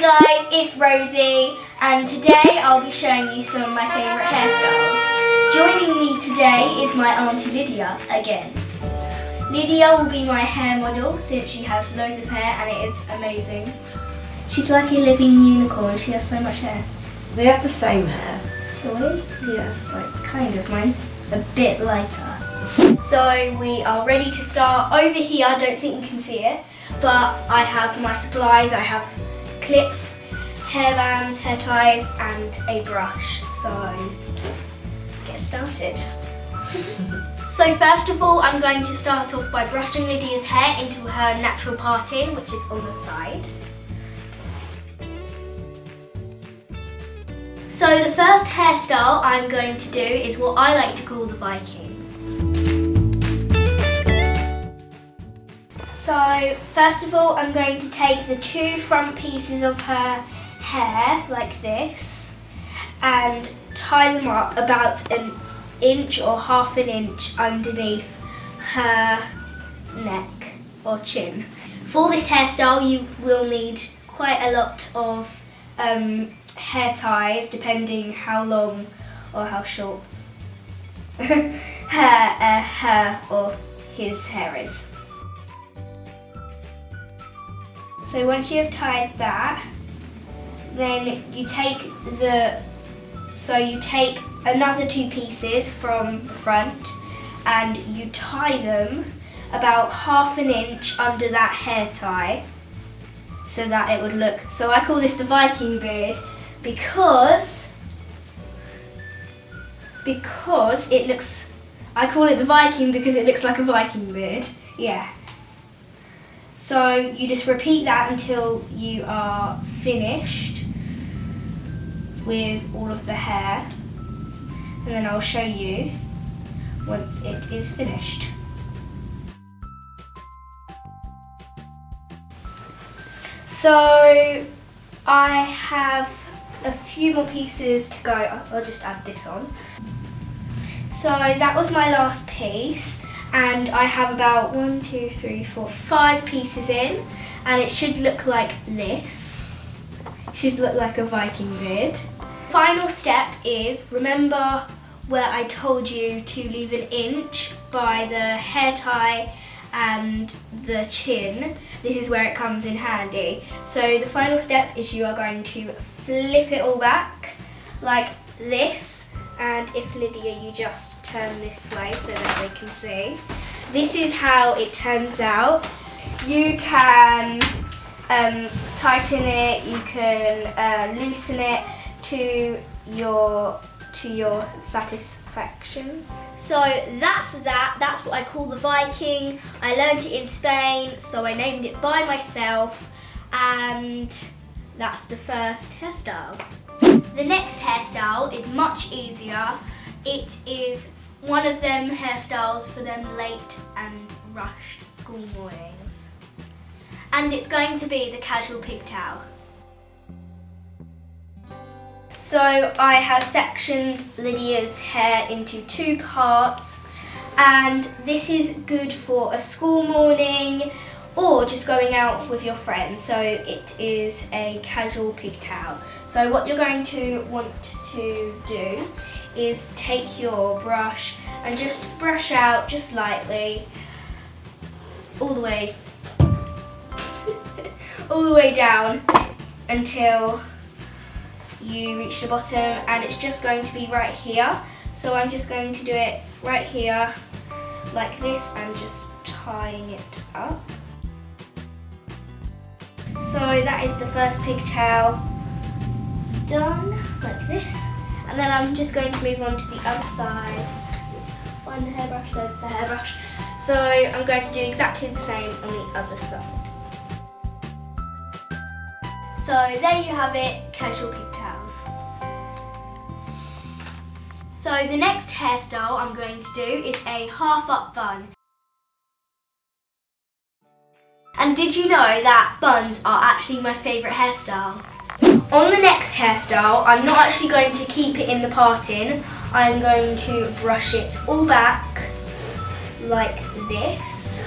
guys, it's Rosie and today I'll be showing you some of my favourite hairstyles. Joining me today is my Auntie Lydia again. Lydia will be my hair model since she has loads of hair and it is amazing. She's like a living unicorn, she has so much hair. We have the same hair. Do we? Yeah. Like, kind of, mine's a bit lighter. So we are ready to start. Over here, I don't think you can see it, but I have my supplies. I have clips, hair bands, hair ties and a brush. So let's get started. So first of all, I'm going to start off by brushing Lydia's hair into her natural parting, which is on the side. So the first hairstyle I'm going to do is what I like to call the Viking. So first of all, I'm going to take the two front pieces of her hair like this and tie them up about an inch or half an inch underneath her neck or chin. For this hairstyle, you will need quite a lot of hair ties, depending how long or how short her or his hair is. So once you have tied that, then you take another two pieces from the front and you tie them about half an inch under that hair tie so that it would look, so I call this the Viking beard because it looks, I call it the Viking because it looks like a Viking beard, yeah. So you just repeat that until you are finished with all of the hair, and then I'll show you once it is finished. So I have a few more pieces to go. I'll just add this on. So that was my last piece. And I have about 1, 2, 3, 4, 5 pieces in, and it should look like this. It should look like a Viking beard. Final step is, remember where I told you to leave an inch by the hair tie and the chin. This is where it comes in handy. So the final step is you are going to flip it all back like this. And if Lydia, you just turn this way so that they can see. This is how it turns out. You can tighten it, you can loosen it to your satisfaction. So that's what I call the Viking. I learned it in Spain, so I named it by myself, and that's the first hairstyle. The next hairstyle is much easier. It is one of them hairstyles for them late and rushed school mornings. And it's going to be the casual pigtail. So I have sectioned Lydia's hair into 2 parts, and this is good for a school morning or just going out with your friends. So it is a casual pigtail. So what you're going to want to do is take your brush and just brush out just lightly all the way down until you reach the bottom, and it's just going to be right here. So I'm just going to do it right here like this and just tying it up. So that is the first pigtail done, like this. And then I'm just going to move on to the other side. Let's find the hairbrush, there's the hairbrush. So I'm going to do exactly the same on the other side. So there you have it, casual pigtails. So the next hairstyle I'm going to do is a half up bun. And did you know that buns are actually my favourite hairstyle? On the next hairstyle, I'm not actually going to keep it in the parting. I'm going to brush it all back like this.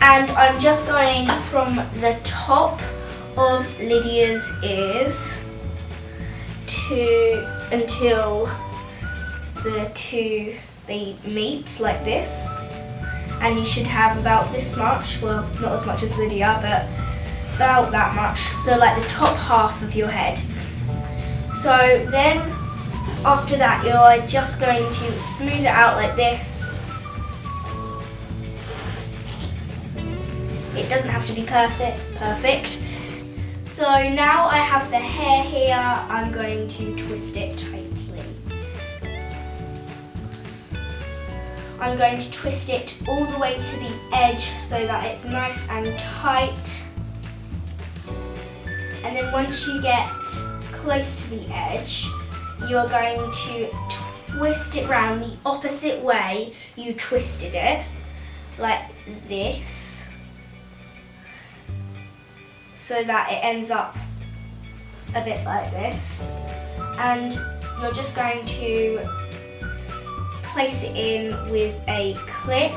And I'm just going from the top of Lydia's ears until the two they meet like this, and you should have about this much, well not as much as Lydia, but about that much, so like the top half of your head. So then after that you're just going to smooth it out like this. It doesn't have to be perfect. So now I have the hair here, I'm going to twist it tightly. I'm going to twist it all the way to the edge so that it's nice and tight. And then once you get close to the edge, you're going to twist it round the opposite way you twisted it, like this, so that it ends up a bit like this. And you're just going to place it in with a clip,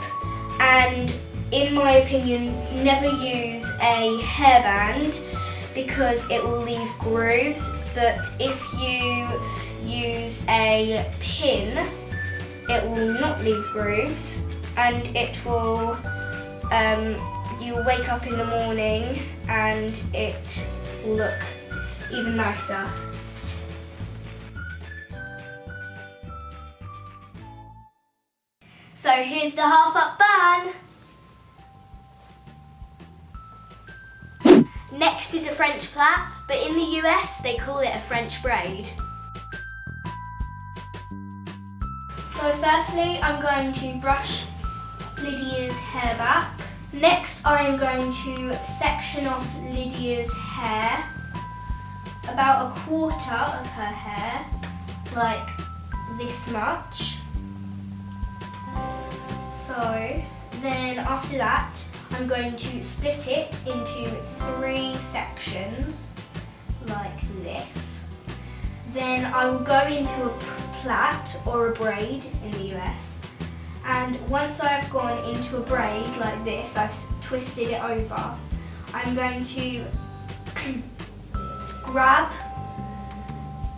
and in my opinion never use a hairband because it will leave grooves, but if you use a pin it will not leave grooves, and it will you'll wake up in the morning and it will look even nicer. So here's the half up bun. Next is a French plait, but in the US they call it a French braid. So firstly I'm going to brush Lydia's hair back. Next I am going to section off Lydia's hair, about a quarter of her hair, like this much. So then after that I'm going to split it into 3 sections like this. Then I will go into a plait or a braid in the US, and once I've gone into a braid like this, I've twisted it over, I'm going to grab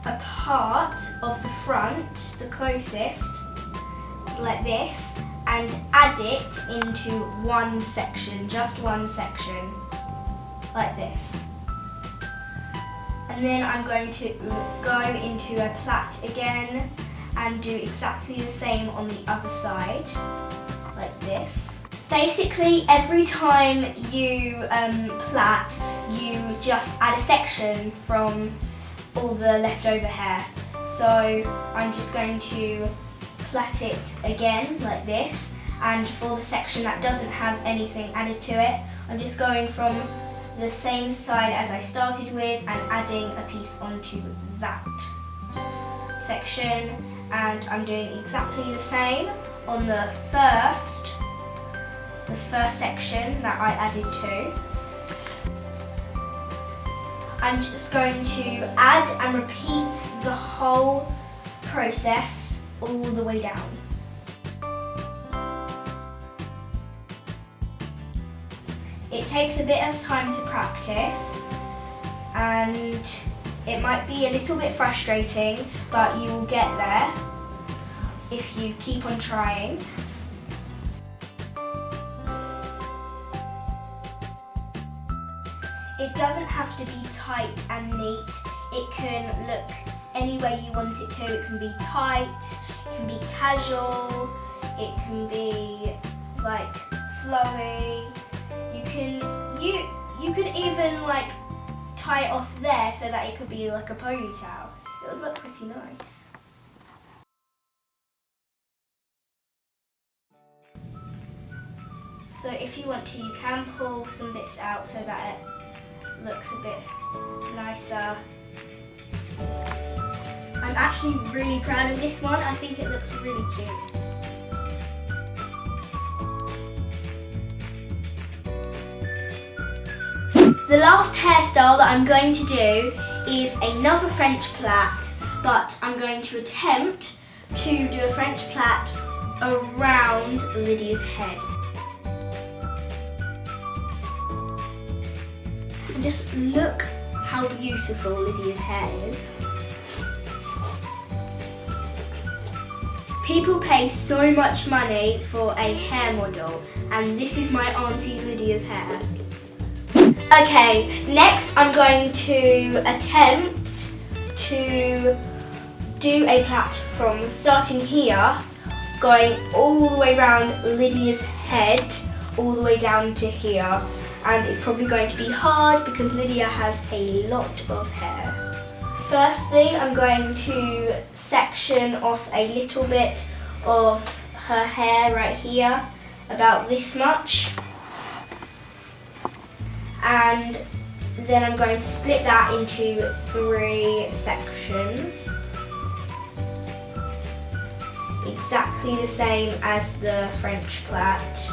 a part of the front, the closest, like this, and add it into one section, just one section, like this. And then I'm going to go into a plait again and do exactly the same on the other side, like this. Basically, every time you plait, you just add a section from all the leftover hair. So I'm just going to plait it again like this, and for the section that doesn't have anything added to it, I'm just going from the same side as I started with and adding a piece onto that section, and I'm doing exactly the same on the first section that I added to. I'm just going to add and repeat the whole process all the way down. It takes a bit of time to practice, and it might be a little bit frustrating, but you will get there if you keep on trying. It doesn't have to be tight and neat. It can look any way you want it to. It can be tight, it can be casual, it can be like flowy. You could even like tie it off there so that it could be like a ponytail. It would look pretty nice. So if you want to, you can pull some bits out so that it looks a bit nicer. I'm actually really proud of this one. I think it looks really cute. The last hairstyle that I'm going to do is another French plait, but I'm going to attempt to do a French plait around Lydia's head. just look how beautiful Lydia's hair is. People pay so much money for a hair model, and this is my Auntie Lydia's hair. Okay, next I'm going to attempt to do a plait from starting here, going all the way around Lydia's head, all the way down to here. And it's probably going to be hard because Lydia has a lot of hair. Firstly, I'm going to section off a little bit of her hair right here, about this much. And then I'm going to split that into 3 sections. Exactly the same as the French plait.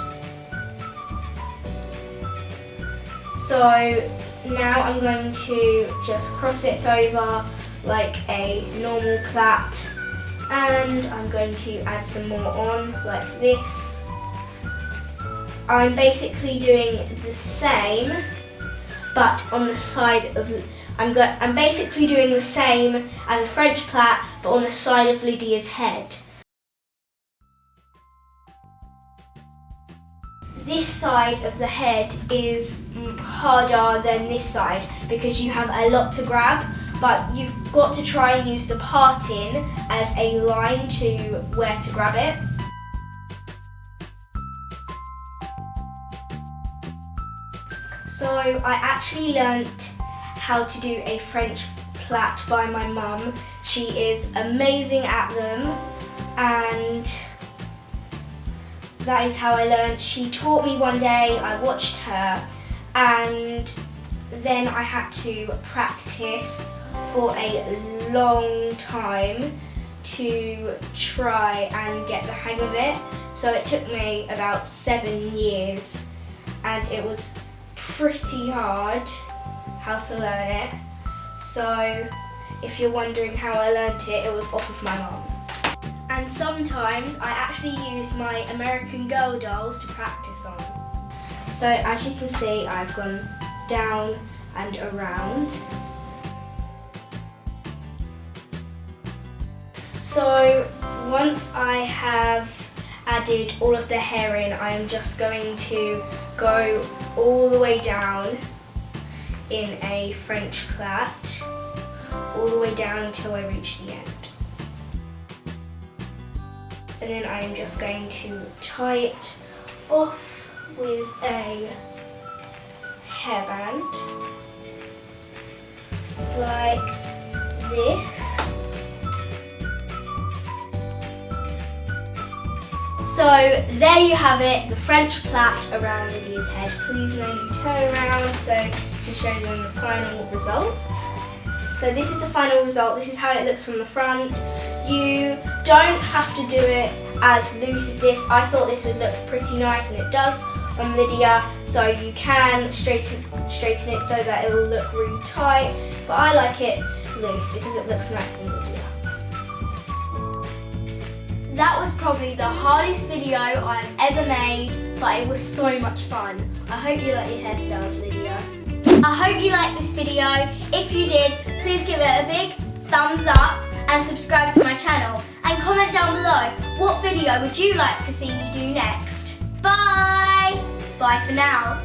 So now I'm going to just cross it over like a normal plait, and I'm going to add some more on like this. I'm basically doing the same, but on the side of, I'm basically doing the same as a French plait, but on the side of Lydia's head. This side of the head is harder than this side because you have a lot to grab, but you've got to try and use the parting as a line to where to grab it. So I actually learnt how to do a French plait by my mum. She is amazing at them, and that is how I learned. She taught me one day, I watched her, and then I had to practice for a long time to try and get the hang of it. So it took me about 7 years, and it was pretty hard how to learn it. So if you're wondering how I learnt it, it was off of my mum. And sometimes I actually use my American Girl dolls to practice on. So as you can see, I've gone down and around. So once I have added all of the hair in, I am just going to go all the way down in a French plait, all the way down until I reach the end. And then I am just going to tie it off with a hairband, like this. So there you have it, the French plait around Lydia's head. Please no need to turn around so I can show them the final result. So this is the final result. This is how it looks from the front. You don't have to do it as loose as this. I thought this would look pretty nice, and it does on Lydia. So you can straighten it so that it will look really tight. But I like it loose because it looks nice on Lydia. That was probably the hardest video I've ever made, but it was so much fun. I hope you like your hairstyles, Lydia. I hope you liked this video. If you did, please give it a big thumbs up and subscribe to my channel. And comment down below, what video would you like to see me do next? Bye! Bye for now.